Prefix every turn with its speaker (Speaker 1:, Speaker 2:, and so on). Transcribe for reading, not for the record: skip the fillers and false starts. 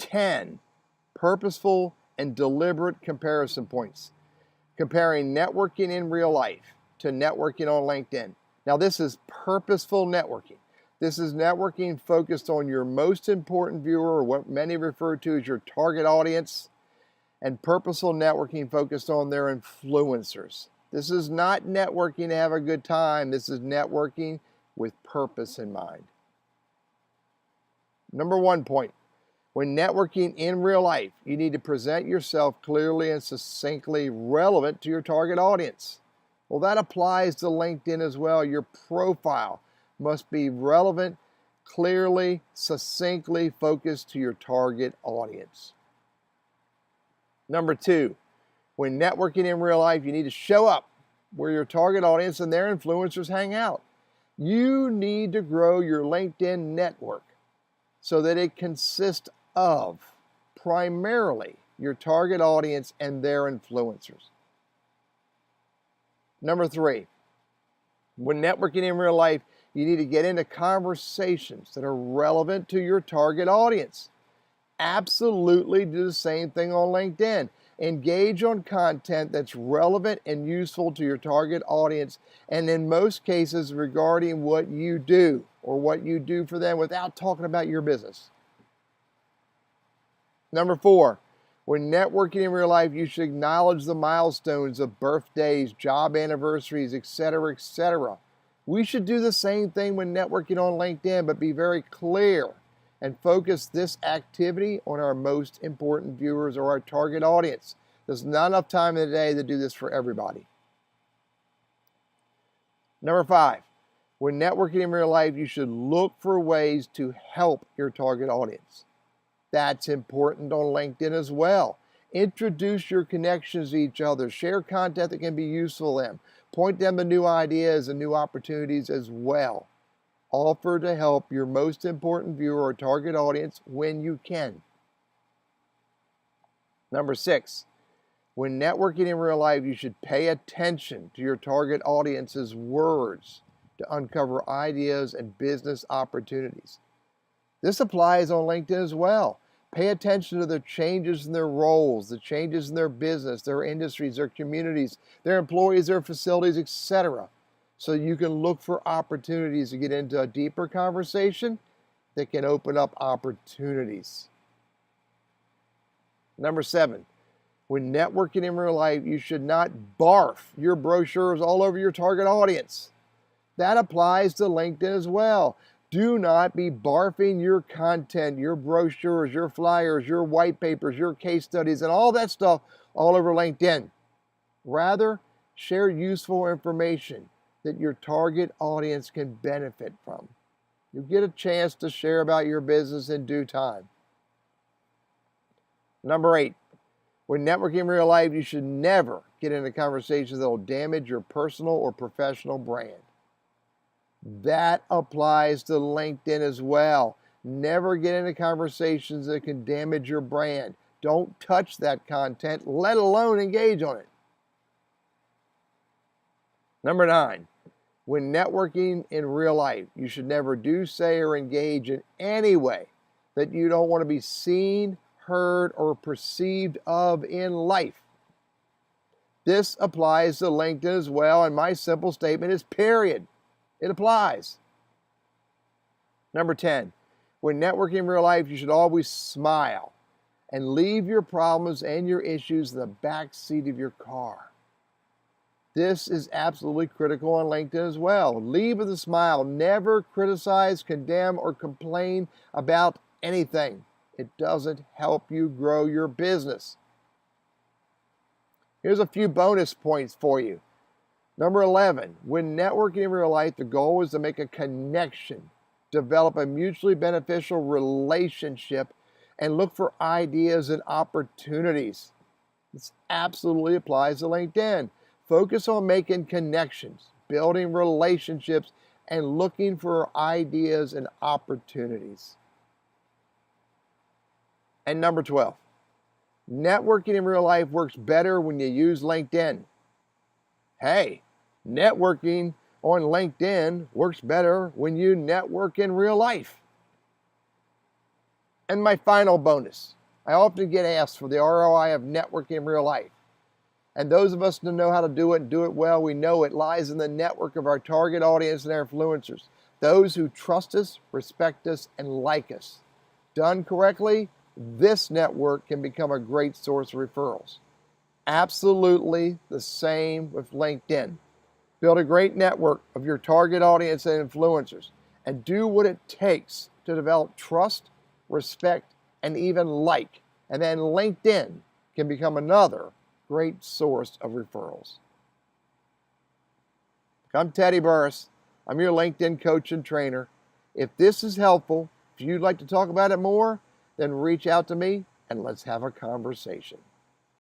Speaker 1: 10, purposeful and deliberate comparison points. Comparing networking in real life to networking on LinkedIn. Now, this is purposeful networking. This is networking focused on your most important viewer, or what many refer to as your target audience, and purposeful networking focused on their influencers. This is not networking to have a good time. This is networking with purpose in mind. Number 1 point. When networking in real life, you need to present yourself clearly and succinctly relevant to your target audience. Well, that applies to LinkedIn as well. Your profile must be relevant, clearly, succinctly focused to your target audience. Number 2, when networking in real life, you need to show up where your target audience and their influencers hang out. You need to grow your LinkedIn network so that it consists of primarily your target audience and their influencers. Number 3, when networking in real life, you need to get into conversations that are relevant to your target audience. Absolutely do the same thing on LinkedIn. Engage on content that's relevant and useful to your target audience, and in most cases regarding what you do or what you do for them without talking about your business. Number 4, when networking in real life, you should acknowledge the milestones of birthdays, job anniversaries, etc., etc. We should do the same thing when networking on LinkedIn, but be very clear and focus this activity on our most important viewers or our target audience. There's not enough time in the day to do this for everybody. Number 5, when networking in real life, you should look for ways to help your target audience. That's important on LinkedIn as well. Introduce your connections to each other. Share content that can be useful to them. Point them to new ideas and new opportunities as well. Offer to help your most important viewer or target audience when you can. Number 6, when networking in real life, you should pay attention to your target audience's words to uncover ideas and business opportunities. This applies on LinkedIn as well. Pay attention to the changes in their roles, the changes in their business, their industries, their communities, their employees, their facilities, etc. So you can look for opportunities to get into a deeper conversation that can open up opportunities. Number 7, when networking in real life, you should not barf your brochures all over your target audience. That applies to LinkedIn as well. Do not be barfing your content, your brochures, your flyers, your white papers, your case studies, and all that stuff all over LinkedIn. Rather, share useful information that your target audience can benefit from. You get a chance to share about your business in due time. Number 8, when networking in real life, you should never get into conversations that will damage your personal or professional brand. That applies to LinkedIn as well. Never get into conversations that can damage your brand. Don't touch that content, let alone engage on it. Number 9, when networking in real life, you should never do, say, or engage in any way that you don't want to be seen, heard, or perceived of in life. This applies to LinkedIn as well, and my simple statement is period. It applies. Number 10, when networking in real life, you should always smile and leave your problems and your issues in the back seat of your car. This is absolutely critical on LinkedIn as well. Leave with a smile. Never criticize, condemn, or complain about anything. It doesn't help you grow your business. Here's a few bonus points for you. Number 11, when networking in real life, the goal is to make a connection, develop a mutually beneficial relationship, and look for ideas and opportunities. This absolutely applies to LinkedIn. Focus on making connections, building relationships, and looking for ideas and opportunities. And number 12, networking in real life works better when you use LinkedIn. Hey, networking on LinkedIn works better when you network in real life. And my final bonus, I often get asked for the ROI of networking in real life. And those of us who know how to do it and do it well, we know it lies in the network of our target audience and our influencers. Those who trust us, respect us, and like us. Done correctly, this network can become a great source of referrals. Absolutely the same with LinkedIn. Build a great network of your target audience and influencers, and do what it takes to develop trust, respect, and even like. And then LinkedIn can become another great source of referrals. I'm Teddy Burris. I'm your LinkedIn coach and trainer. If this is helpful, if you'd like to talk about it more, then reach out to me and let's have a conversation.